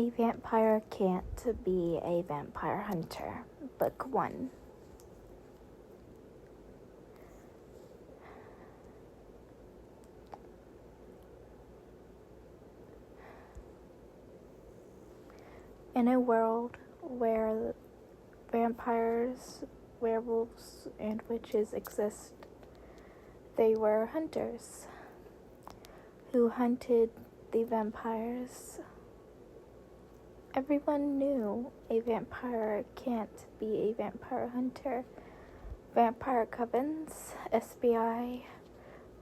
A Vampire Can't Be a Vampire Hunter, Book 1. In a world where vampires, werewolves, and witches exist, they were hunters who hunted the vampires. Everyone knew a vampire can't be a vampire hunter. Vampire covens, SBI,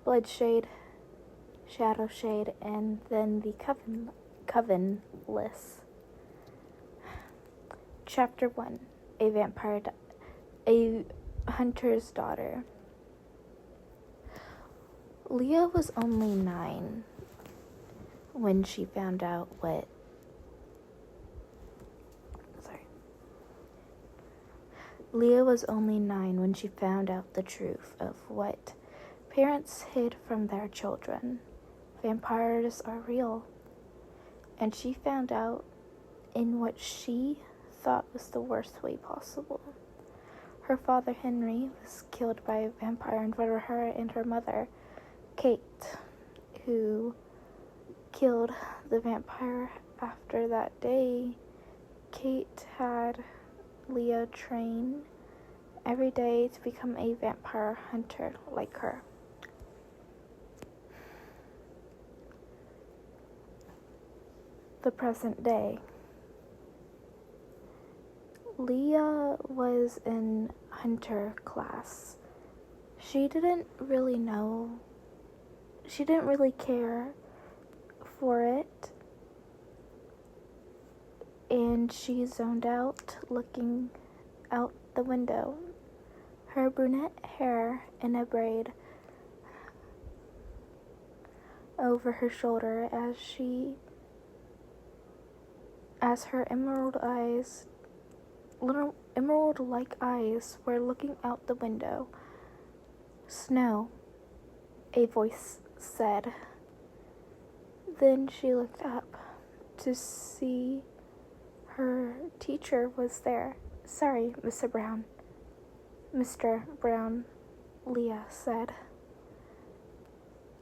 Bloodshade, Shadowshade, and then the covenless. Chapter 1. A Hunter's Daughter. Leah was only 9 when she found out Leah was only 9 when she found out the truth of what parents hid from their children. Vampires are real. And she found out in what she thought was the worst way possible. Her father, Henry, was killed by a vampire in front of her and her mother, Kate, who killed the vampire. After that day, Kate had Leah train every day to become a vampire hunter like her. The present day. Leah was in hunter class. She didn't really care for it, and she zoned out, looking out the window, her brunette hair in a braid over her shoulder as her little emerald-like eyes were looking out the window. "Snow," a voice said. Then she looked up to see her teacher was there. "Sorry, Mr. Brown." "Mr. Brown," Leah said.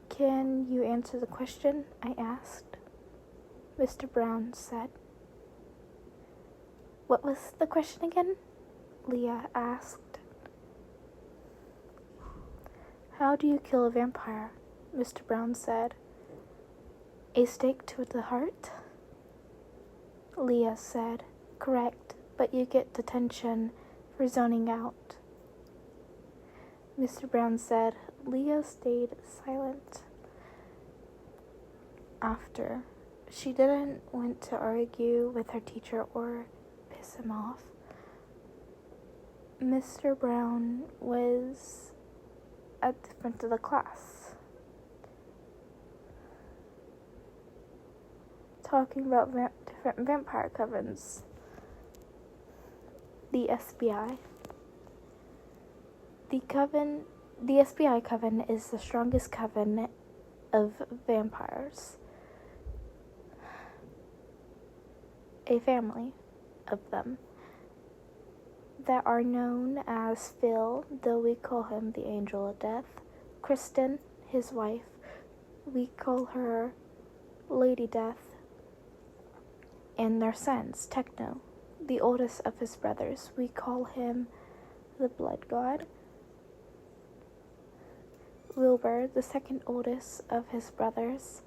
"Can you answer the question?" I asked. Mr. Brown said. "What was the question again?" Leah asked. "How do you kill a vampire?" Mr. Brown said. "A stake to the heart?" Leah said. "Correct, but you get detention for zoning out." Mr. Brown said. Leah stayed silent. After, she didn't want to argue with her teacher or piss him off. Mr. Brown was at the front of the class, talking about different vampire covens. The SBI. The SBI coven is the strongest coven of vampires. A family of them that are known as Phil, though we call him the Angel of Death. Kristen, his wife, we call her Lady Death. And their sons, Techno, the oldest of his brothers, we call him the Blood God. Wilbur, the second oldest of his brothers,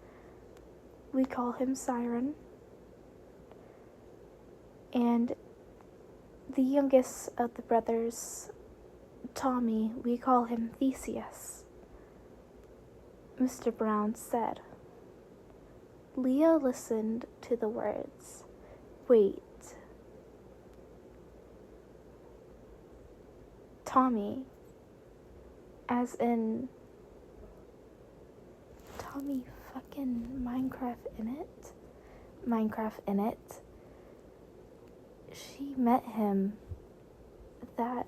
we call him Siren. And the youngest of the brothers, Tommy, we call him Theseus. Mr. Brown said. Leah listened to the words. Wait. Tommy, as in Tommy fucking Minecraft in it. She met him that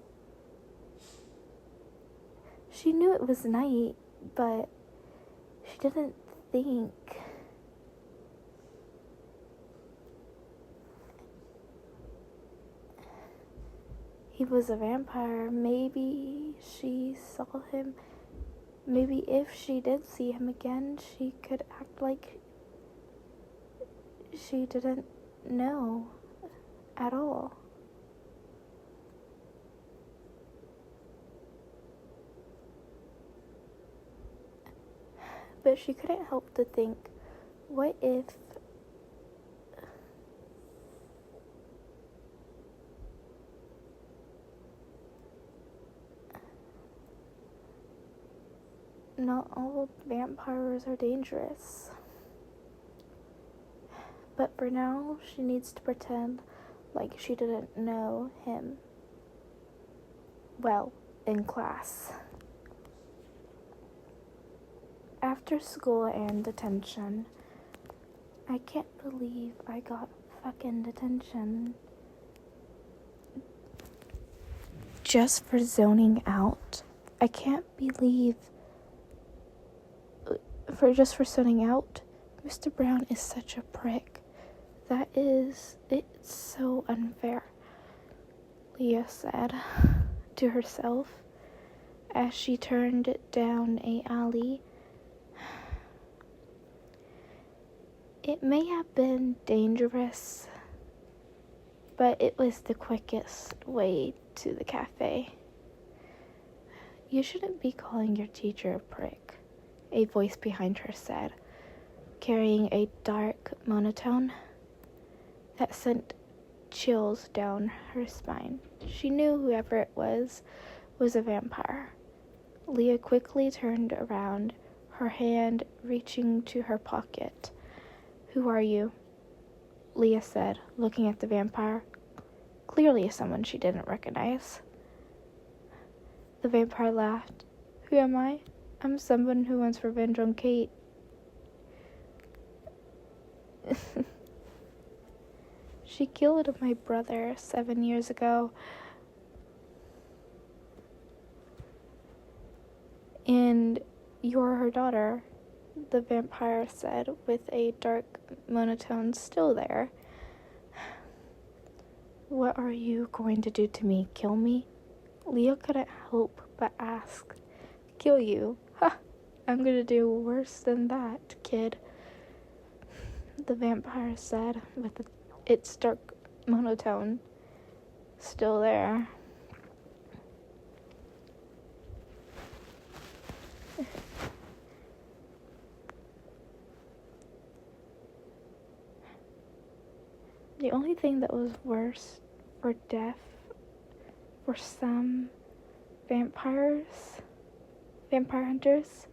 she knew it was night, but she didn't think he was a vampire. Maybe she saw him. Maybe if she did see him again, she could act like she didn't know at all. But she couldn't help to think, what if not all vampires are dangerous? But for now, she needs to pretend like she didn't know him. Well, in class. After school and detention, I can't believe I got fucking detention just for zoning out. I can't believe for zoning out. Mr. Brown is such a prick. It's so unfair, Leah said to herself as she turned down a alley. It may have been dangerous, but it was the quickest way to the cafe. You shouldn't be calling your teacher a prick, a voice behind her said, carrying a dark monotone that sent chills down her spine. She knew whoever it was a vampire. Leah quickly turned around, her hand reaching to her pocket. Who are you? Leah said, looking at the vampire. Clearly someone she didn't recognize. The vampire laughed. Who am I? I'm someone who wants revenge on Kate. She killed my brother 7 years ago. And you're her daughter, the vampire said with a dark monotone still there. What are you going to do to me? Kill me? Leah couldn't help but ask. Kill you? Ha! I'm gonna do worse than that, kid. The vampire said with its dark monotone still there. The only thing that was worse for death for some vampire hunters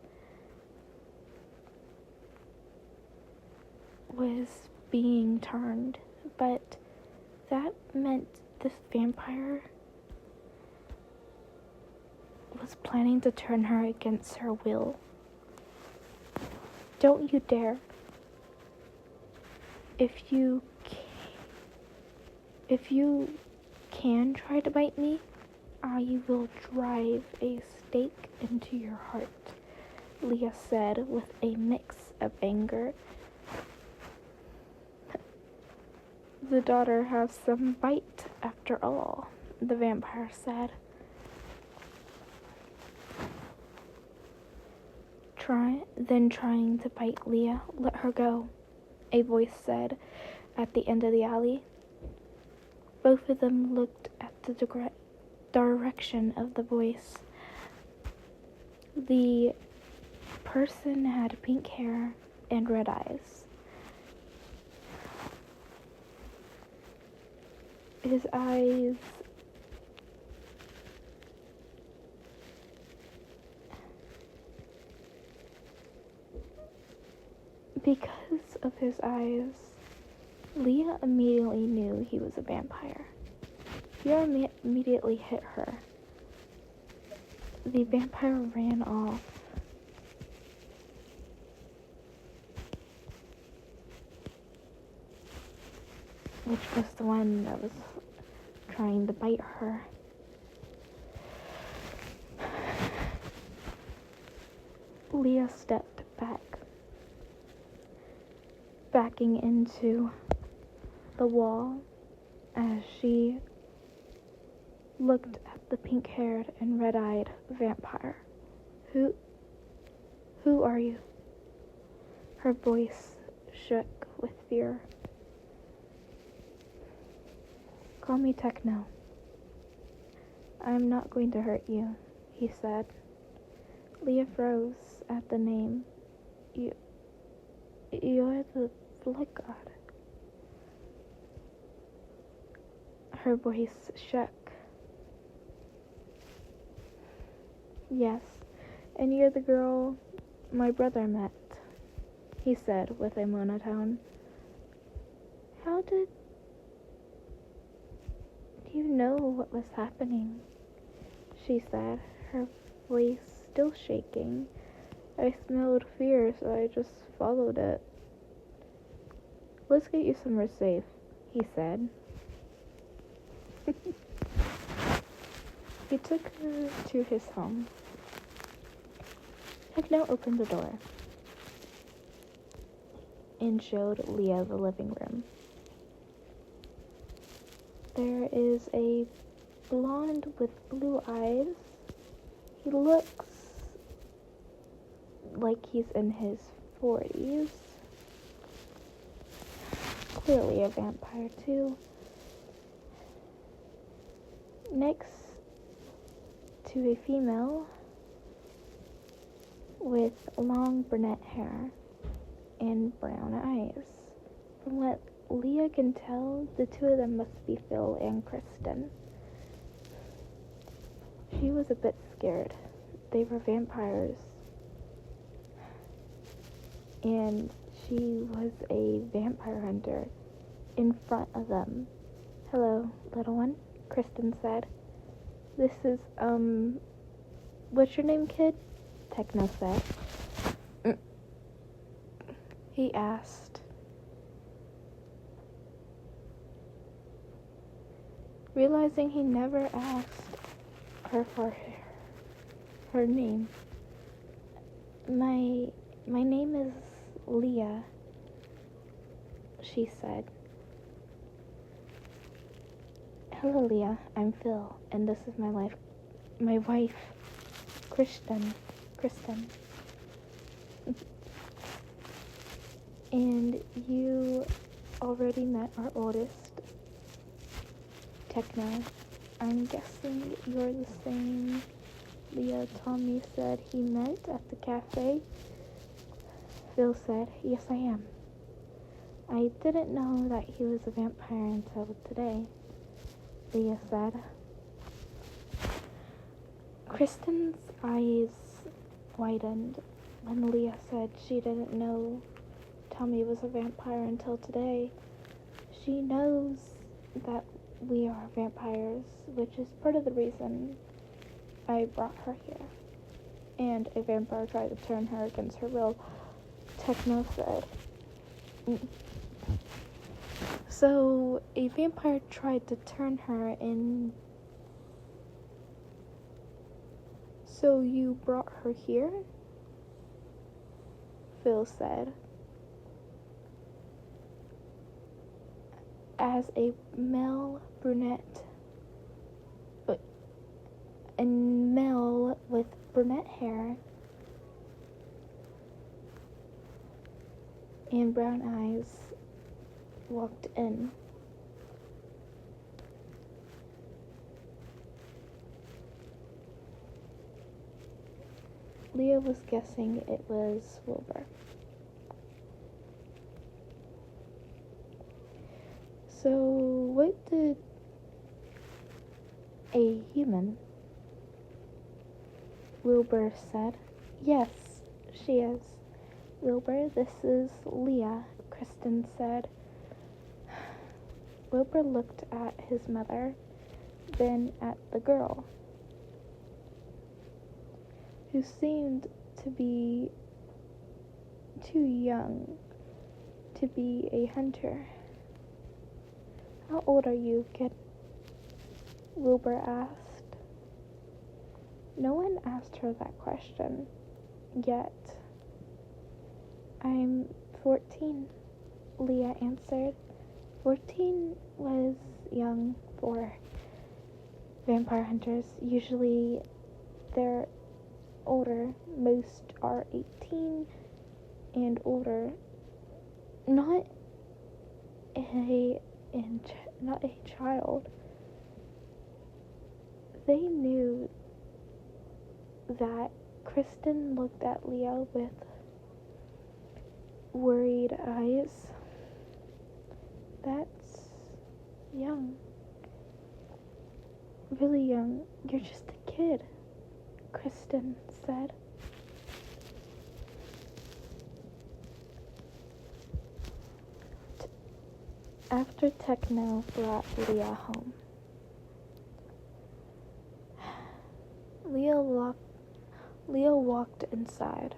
was being turned, but that meant this vampire was planning to turn her against her will. Don't you dare. If you can try to bite me, I will drive a stake into your heart, Leah said with a mix of anger. The daughter has some bite after all, the vampire said. Trying to bite Leah, let her go, a voice said at the end of the alley. Both of them looked at the direction of the voice. The person had pink hair and red eyes. His eyes because of his eyes, Leah immediately knew he was a vampire. Fear immediately hit her. The vampire ran off. Which was the one that was trying to bite her. Leah stepped back, backing into the wall as she looked at the pink-haired and red-eyed vampire. Who are you? Her voice shook with fear. Call me Techno. I'm not going to hurt you, he said. Leah froze at the name. You're the blood god. Her voice shook. Yes, and you're the girl my brother met, he said with a monotone. How did you know what was happening? She said, her voice still shaking. I smelled fear, so I just followed it. Let's get you somewhere safe, he said. He took her to his home. Techno opened the door and showed Leah the living room. There is a blonde with blue eyes. He looks like he's in his 40s. Clearly a vampire too. Next to a female with long brunette hair and brown eyes. From what Leah can tell, the two of them must be Phil and Kristen. She was a bit scared. They were vampires. And she was a vampire hunter in front of them. Hello, little one, Kristen said. This is, what's your name, kid? Techno said. He asked. Realizing he never asked her for her name. My name is Leah, she said. Hello, Leah. I'm Phil, and this is my wife, Kristen. And you already met our oldest, Techno. I'm guessing you're the same Leah Tommy said he met at the cafe. Phil said, yes, I am. I didn't know that he was a vampire until today, Leah said. Kristen's eyes widened when Leah said she didn't know Tommy was a vampire until today. She knows that we are vampires, which is part of the reason I brought her here. And a vampire tried to turn her against her will, Techno said. So, a vampire tried to turn her in. So you brought her here? Phil said. As a male brunette, a male with brunette hair and brown eyes walked in. Leah was guessing it was Wilbur. So, what did a human? Wilbur said. Yes, she is. Wilbur, this is Leah, Kristen said. Wilbur looked at his mother, then at the girl, who seemed to be too young to be a hunter. How old are you, kid? Wilbur asked. No one asked her that question yet. I'm 14, Leah answered. 14 was young for vampire hunters. Usually they're older. Most are 18 and older. Not a not a child. They knew that Kristen looked at Leah with worried eyes. That's young. Really young. You're just a kid, Kristen said. After Techno brought Leah home, Leah walked inside,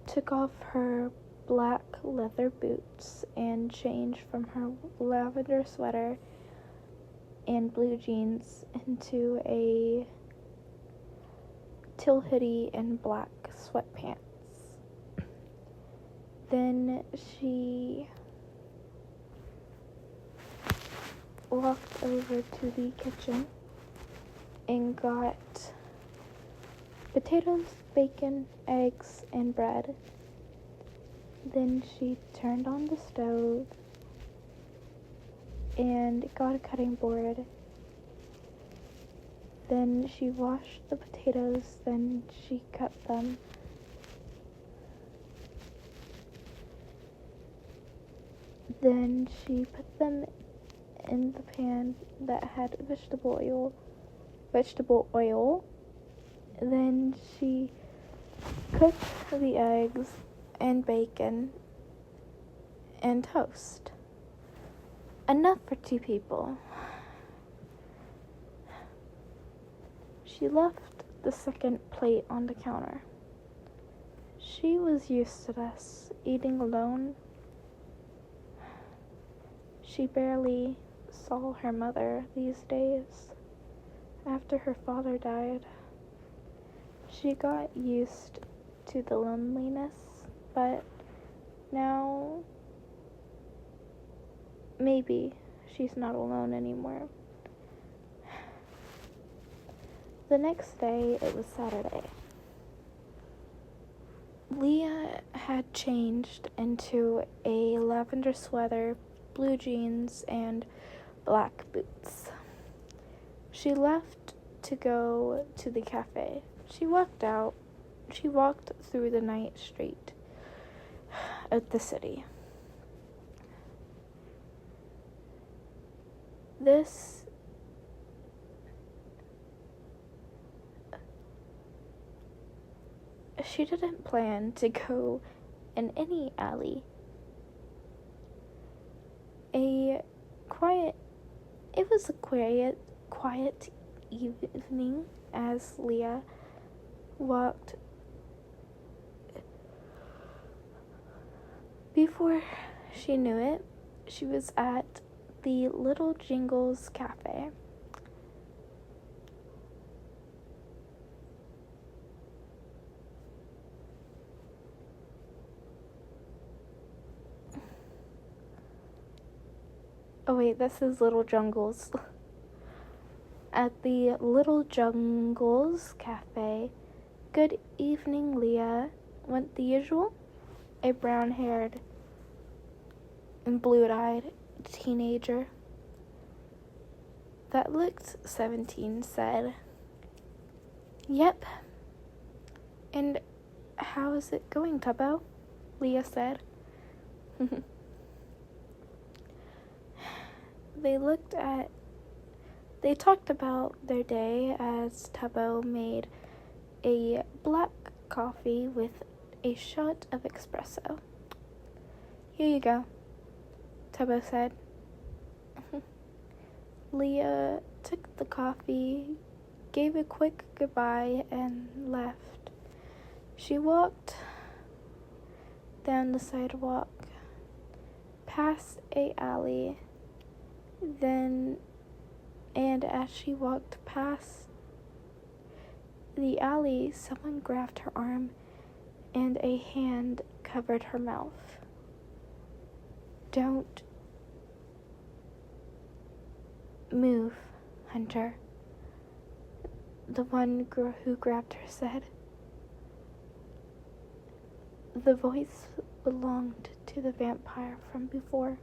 took off her black leather boots, and changed from her lavender sweater and blue jeans into a teal hoodie and black sweatpants. Then she walked over to the kitchen and got potatoes, bacon, eggs, and bread. Then she turned on the stove and got a cutting board. Then she washed the potatoes, then she cut them. Then she put them in the pan that had vegetable oil. Then she cooked the eggs and bacon and toast. Enough for 2 people. She left the second plate on the counter. She was used to this, eating alone. She barely saw her mother these days. After her father died, she got used to the loneliness, but now maybe she's not alone anymore. The next day, it was Saturday. Leah had changed into a lavender sweater, blue jeans, and black boots. She left to go to the cafe. She walked through the night street of the city. She didn't plan to go in any alley. It was a quiet evening as Leah walked. Before she knew it, she was at the Little Jingles Cafe. Oh wait, this is Little Jungles. At the Little Jungles Cafe. Good evening, Leah. Went the usual? A brown-haired and blue-eyed teenager that looked 17 said. Yep. And how is it going, Tubbo? Leah said. They talked about their day as Tubbo made a black coffee with a shot of espresso. Here you go, Tubbo said. Leah took the coffee, gave a quick goodbye, and left. She walked down the sidewalk, past a alley, and as she walked past the alley, someone grabbed her arm and a hand covered her mouth. Don't move, Hunter, The one who grabbed her said. The voice belonged to the vampire from before.